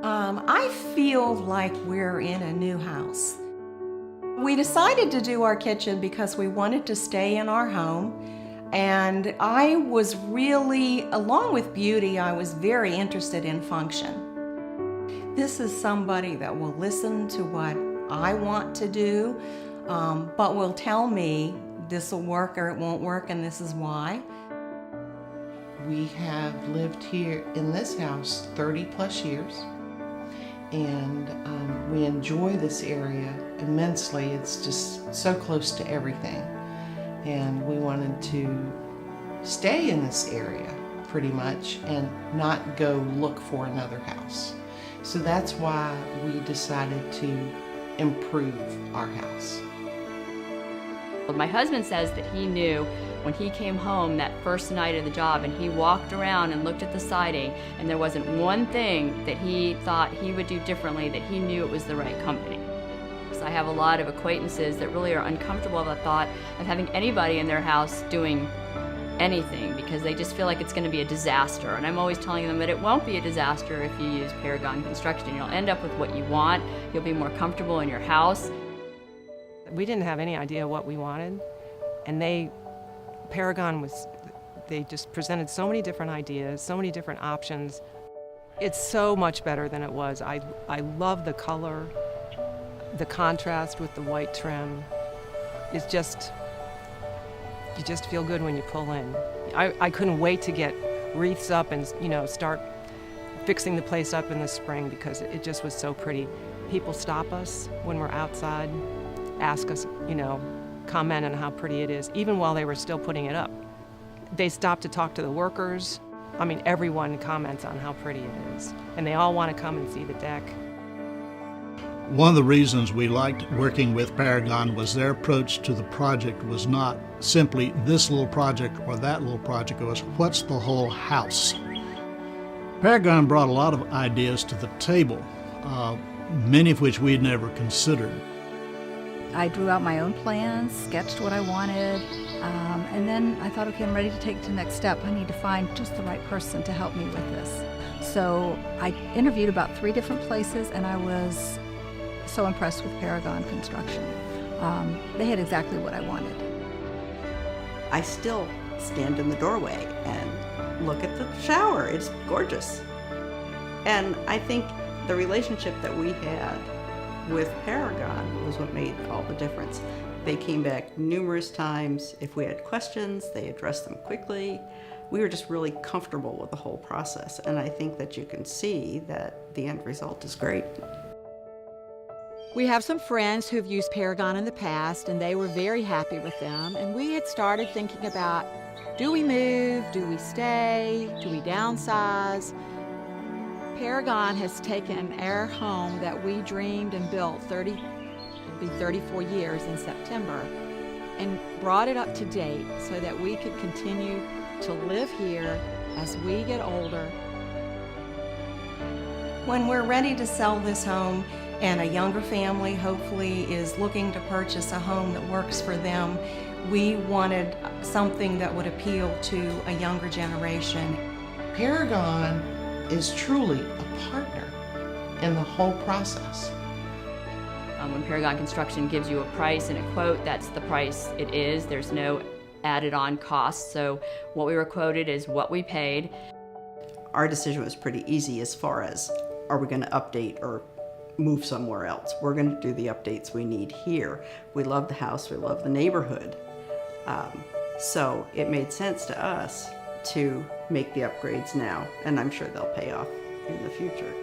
I feel like we're in a new house. We decided to do our kitchen because we wanted to stay in our home, and I was really, along with beauty, I was very interested in function. This is somebody that will listen to what I want to do, but will tell me this will work or it won't work, and this is why. We have lived here in this house 30 plus years, and we enjoy this area immensely. It's just so close to everything, and we wanted to stay in this area pretty much and not go look for another house. So that's why we decided to improve our house. My husband says that he knew when he came home that first night of the job and he walked around and looked at the siding and there wasn't one thing that he thought he would do differently, that he knew it was the right company. So I have a lot of acquaintances that really are uncomfortable with the thought of having anybody in their house doing anything because they just feel like it's going to be a disaster. And I'm always telling them that it won't be a disaster if you use Paragon Construction. You'll end up with what you want. You'll be more comfortable in your house. We didn't have any idea what we wanted, and Paragon they just presented so many different ideas, so many different options. It's so much better than it was. I love the color, the contrast with the white trim. It's just, you just feel good when you pull in. I couldn't wait to get wreaths up and start fixing the place up in the spring because it just was so pretty. People stop us when we're outside, ask us, comment on how pretty it is, even while they were still putting it up. They stop to talk to the workers. I mean, everyone comments on how pretty it is, and they all want to come and see the deck. One of the reasons we liked working with Paragon was their approach to the project was not simply this little project or that little project. It was, what's the whole house? Paragon brought a lot of ideas to the table, many of which we'd never considered. I drew out my own plans, sketched what I wanted, and then I thought, okay, I'm ready to take it to the next step. I need to find just the right person to help me with this. So I interviewed about 3 different places, and I was so impressed with Paragon Construction. They had exactly what I wanted. I still stand in the doorway and look at the shower. It's gorgeous. And I think the relationship that we had with Paragon was what made all the difference. They came back numerous times. If we had questions, they addressed them quickly. We were just really comfortable with the whole process, and I think that you can see that the end result is great. We have some friends who've used Paragon in the past, and they were very happy with them, and we had started thinking about, do we move, do we stay, do we downsize? Paragon has taken our home that we dreamed and built, it'll be 34 years in September, and brought it up to date so that we could continue to live here as we get older. When we're ready to sell this home and a younger family hopefully is looking to purchase a home that works for them, we wanted something that would appeal to a younger generation. Paragon is truly a partner in the whole process. When Paragon Construction gives you a price and a quote, that's the price it is. There's no added on costs. So what we were quoted is what we paid. Our decision was pretty easy as far as, are we going to update or move somewhere else? We're going to do the updates we need here. We love the house, we love the neighborhood. So it made sense to us to make the upgrades now, and I'm sure they'll pay off in the future.